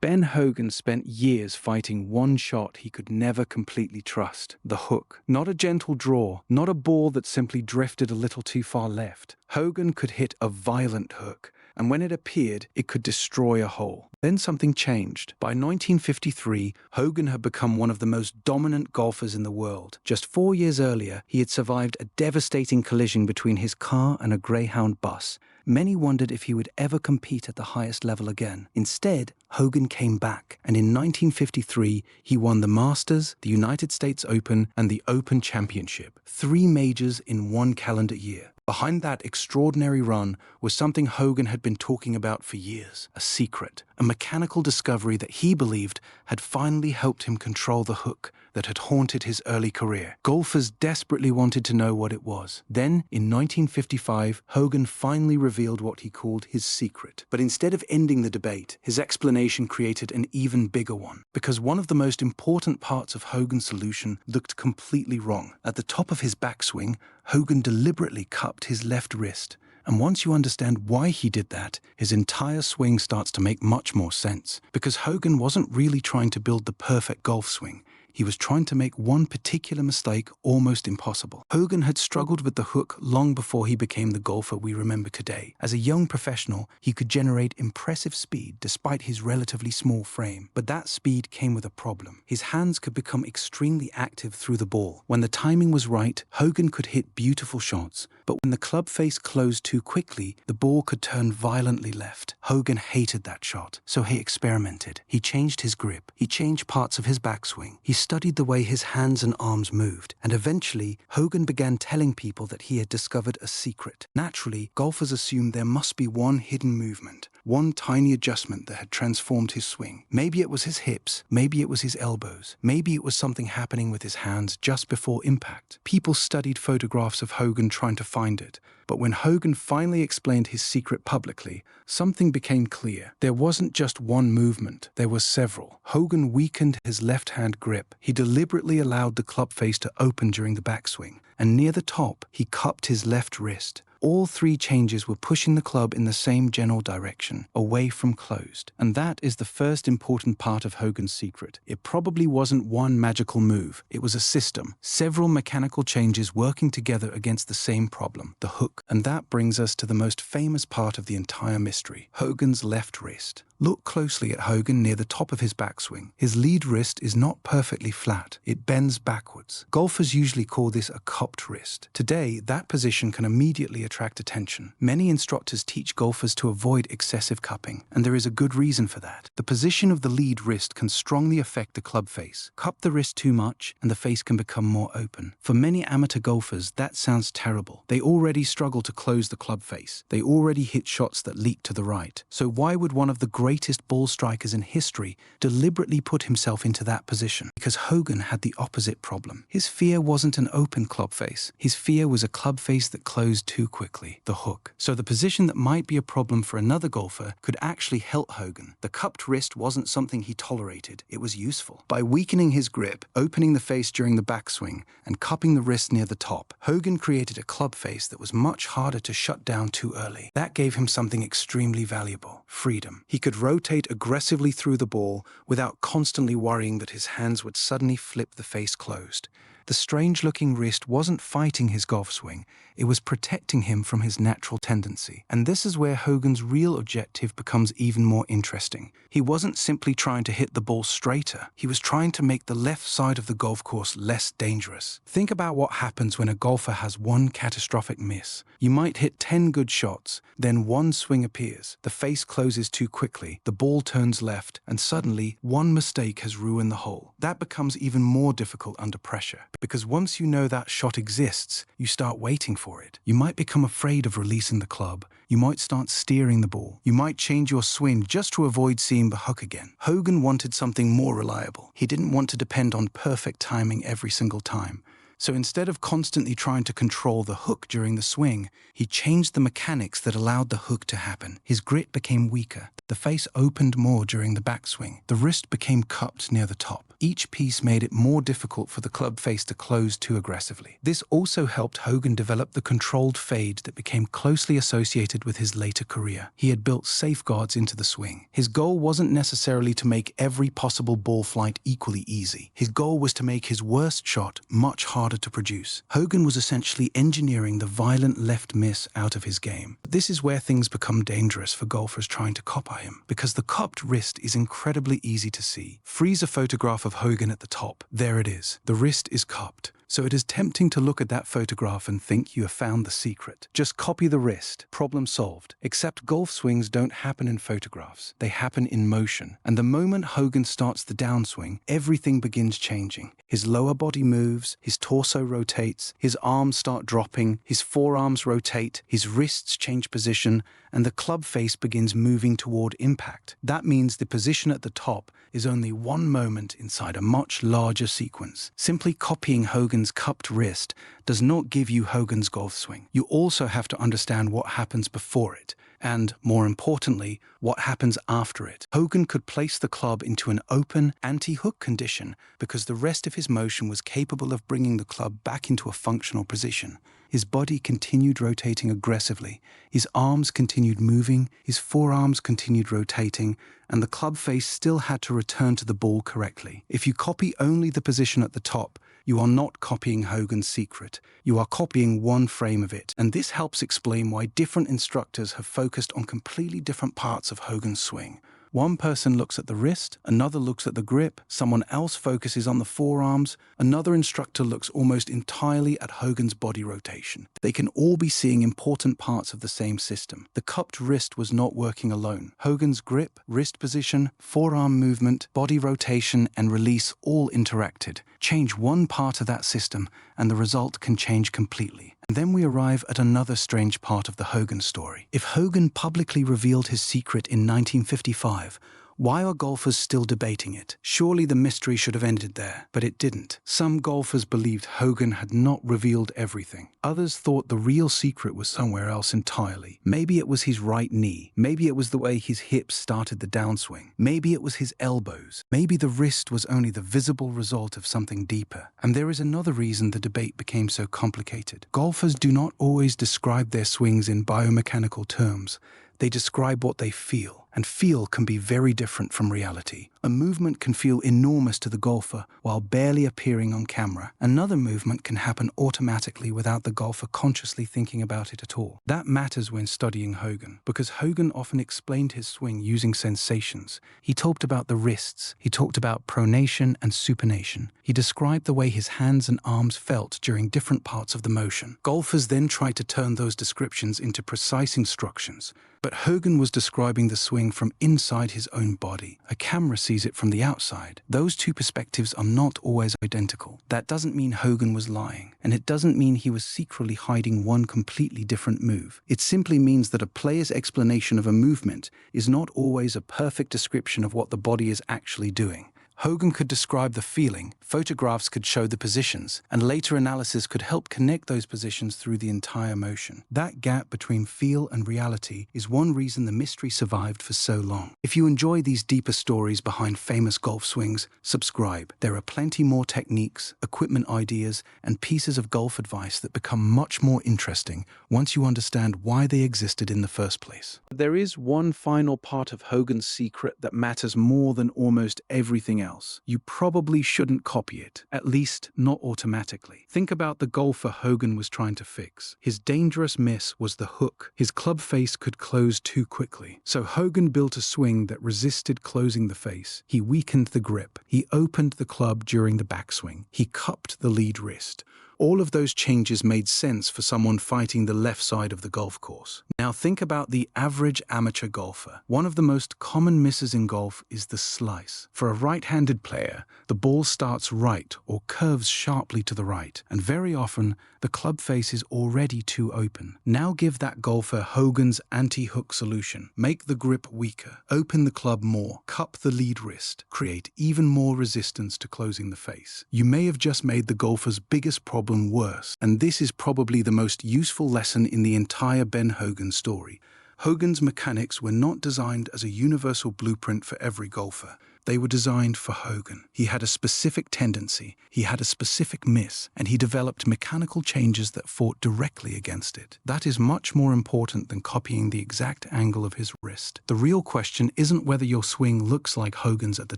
Ben Hogan spent years fighting one shot he could never completely trust: the hook. Not a gentle draw, not a ball that simply drifted a little too far left. Hogan could hit a violent hook, and when it appeared, it could destroy a hole. Then something changed. By 1953, Hogan had become one of the most dominant golfers in the world. Just 4 years earlier, he had survived a devastating collision between his car and a Greyhound bus. Many wondered if he would ever compete at the highest level again. Instead, Hogan came back, and in 1953, he won the Masters, the United States Open, and the Open Championship. 3 majors in 1 calendar year. Behind that extraordinary run was something Hogan had been talking about for years: a secret, a mechanical discovery that he believed had finally helped him control the hook that had haunted his early career. Golfers desperately wanted to know what it was. Then, in 1955, Hogan finally revealed what he called his secret. But instead of ending the debate, his explanation created an even bigger one, because one of the most important parts of Hogan's solution looked completely wrong. At the top of his backswing, Hogan deliberately cupped his left wrist. And once you understand why he did that, his entire swing starts to make much more sense. Because Hogan wasn't really trying to build the perfect golf swing. He was trying to make one particular mistake almost impossible. Hogan had struggled with the hook long before he became the golfer we remember today. As a young professional, he could generate impressive speed despite his relatively small frame. But that speed came with a problem. His hands could become extremely active through the ball. When the timing was right, Hogan could hit beautiful shots. But when the club face closed too quickly, the ball could turn violently left. Hogan hated that shot, so he experimented. He changed his grip. He changed parts of his backswing. He studied the way his hands and arms moved, and eventually, Hogan began telling people that he had discovered a secret. Naturally, golfers assumed there must be one hidden movement, one tiny adjustment that had transformed his swing. Maybe it was his hips, maybe it was his elbows, maybe it was something happening with his hands just before impact. People studied photographs of Hogan trying to find it, but when Hogan finally explained his secret publicly, something became clear. There wasn't just one movement, there were several. Hogan weakened his left-hand grip. He deliberately allowed the club face to open during the backswing, and near the top, he cupped his left wrist. All 3 changes were pushing the club in the same general direction, away from closed. And that is the first important part of Hogan's secret. It probably wasn't one magical move. It was a system, several mechanical changes working together against the same problem, the hook. And that brings us to the most famous part of the entire mystery: Hogan's left wrist. Look closely at Hogan near the top of his backswing. His lead wrist is not perfectly flat. It bends backwards. Golfers usually call this a cupped wrist. Today, that position can immediately attract attention. Many instructors teach golfers to avoid excessive cupping, and there is a good reason for that. The position of the lead wrist can strongly affect the club face. Cup the wrist too much, and the face can become more open. For many amateur golfers, that sounds terrible. They already struggle to close the club face. They already hit shots that leak to the right. So why would one of the greatest ball strikers in history deliberately put himself into that position? Because Hogan had the opposite problem. His fear wasn't an open club face. His fear was a club face that closed too quickly, the hook. So the position that might be a problem for another golfer could actually help Hogan. The cupped wrist wasn't something he tolerated. It was useful. By weakening his grip, opening the face during the backswing, and cupping the wrist near the top, Hogan created a club face that was much harder to shut down too early. That gave him something extremely valuable: freedom. He could rotate aggressively through the ball without constantly worrying that his hands would suddenly flip the face closed. The strange-looking wrist wasn't fighting his golf swing, it was protecting him from his natural tendency. And this is where Hogan's real objective becomes even more interesting. He wasn't simply trying to hit the ball straighter, he was trying to make the left side of the golf course less dangerous. Think about what happens when a golfer has one catastrophic miss. You might hit 10 good shots, then one swing appears, the face closes too quickly, the ball turns left, and suddenly one mistake has ruined the hole. That becomes even more difficult under pressure, because once you know that shot exists, you start waiting for it. You might become afraid of releasing the club. You might start steering the ball. You might change your swing just to avoid seeing the hook again. Hogan wanted something more reliable. He didn't want to depend on perfect timing every single time. So instead of constantly trying to control the hook during the swing, he changed the mechanics that allowed the hook to happen. His grip became weaker. The face opened more during the backswing. The wrist became cupped near the top. Each piece made it more difficult for the club face to close too aggressively. This also helped Hogan develop the controlled fade that became closely associated with his later career. He had built safeguards into the swing. His goal wasn't necessarily to make every possible ball flight equally easy. His goal was to make his worst shot much harder to produce. Hogan was essentially engineering the violent left miss out of his game. But this is where things become dangerous for golfers trying to copy him, because the cupped wrist is incredibly easy to see. Freeze a photograph of Hogan at the top. There it is. The wrist is cupped. So it is tempting to look at that photograph and think you have found the secret. Just copy the wrist. Problem solved. Except golf swings don't happen in photographs. They happen in motion. And the moment Hogan starts the downswing, everything begins changing. His lower body moves, his torso rotates, his arms start dropping, his forearms rotate, his wrists change position, and the club face begins moving toward impact. That means the position at the top is only one moment inside a much larger sequence. Simply copying Hogan's cupped wrist does not give you Hogan's golf swing. You also have to understand what happens before it, and, more importantly, what happens after it. Hogan could place the club into an open, anti-hook condition because the rest of his motion was capable of bringing the club back into a functional position. His body continued rotating aggressively, his arms continued moving, his forearms continued rotating, and the club face still had to return to the ball correctly. If you copy only the position at the top, you are not copying Hogan's secret. You are copying one frame of it, and this helps explain why different instructors have focused on completely different parts of Hogan's swing. One person looks at the wrist, another looks at the grip, someone else focuses on the forearms, another instructor looks almost entirely at Hogan's body rotation. They can all be seeing important parts of the same system. The cupped wrist was not working alone. Hogan's grip, wrist position, forearm movement, body rotation, and release all interacted. Change one part of that system, and the result can change completely. And then we arrive at another strange part of the Hogan story. If Hogan publicly revealed his secret in 1955, why are golfers still debating it? Surely the mystery should have ended there, but it didn't. Some golfers believed Hogan had not revealed everything. Others thought the real secret was somewhere else entirely. Maybe it was his right knee. Maybe it was the way his hips started the downswing. Maybe it was his elbows. Maybe the wrist was only the visible result of something deeper. And there is another reason the debate became so complicated. Golfers do not always describe their swings in biomechanical terms. They describe what they feel, and feel can be very different from reality. A movement can feel enormous to the golfer while barely appearing on camera. Another movement can happen automatically without the golfer consciously thinking about it at all. That matters when studying Hogan, because Hogan often explained his swing using sensations. He talked about the wrists, he talked about pronation and supination. He described the way his hands and arms felt during different parts of the motion. Golfers then tried to turn those descriptions into precise instructions. But Hogan was describing the swing from inside his own body. A camera sees it from the outside. Those two perspectives are not always identical. That doesn't mean Hogan was lying, and it doesn't mean he was secretly hiding one completely different move. It simply means that a player's explanation of a movement is not always a perfect description of what the body is actually doing. Hogan could describe the feeling, photographs could show the positions, and later analysis could help connect those positions through the entire motion. That gap between feel and reality is one reason the mystery survived for so long. If you enjoy these deeper stories behind famous golf swings, subscribe. There are plenty more techniques, equipment ideas, and pieces of golf advice that become much more interesting once you understand why they existed in the first place. There is one final part of Hogan's secret that matters more than almost everything else. You probably shouldn't copy it, at least not automatically. Think about the golfer Hogan was trying to fix. His dangerous miss was the hook. His club face could close too quickly. So Hogan built a swing that resisted closing the face. He weakened the grip. He opened the club during the backswing. He cupped the lead wrist. All of those changes made sense for someone fighting the left side of the golf course. Now think about the average amateur golfer. One of the most common misses in golf is the slice. For a right-handed player, the ball starts right or curves sharply to the right, and very often the club face is already too open. Now give that golfer Hogan's anti-hook solution. Make the grip weaker, open the club more, cup the lead wrist, create even more resistance to closing the face. You may have just made the golfer's biggest problem problem worse. And this is probably the most useful lesson in the entire Ben Hogan story. Hogan's mechanics were not designed as a universal blueprint for every golfer. They were designed for Hogan. He had a specific tendency, he had a specific miss, and he developed mechanical changes that fought directly against it. That is much more important than copying the exact angle of his wrist. The real question isn't whether your swing looks like Hogan's at the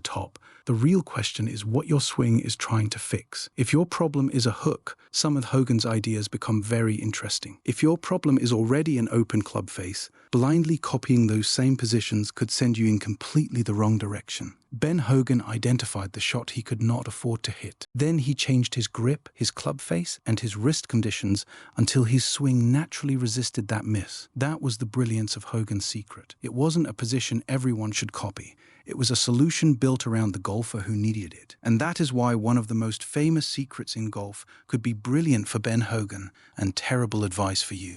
top. The real question is what your swing is trying to fix. If your problem is a hook, some of Hogan's ideas become very interesting. If your problem is already an open club face, blindly copying those same positions could send you in completely the wrong direction. Ben Hogan identified the shot he could not afford to hit. Then he changed his grip, his club face, and his wrist conditions until his swing naturally resisted that miss. That was the brilliance of Hogan's secret. It wasn't a position everyone should copy. It was a solution built around the golfer who needed it. And that is why one of the most famous secrets in golf could be brilliant for Ben Hogan and terrible advice for you.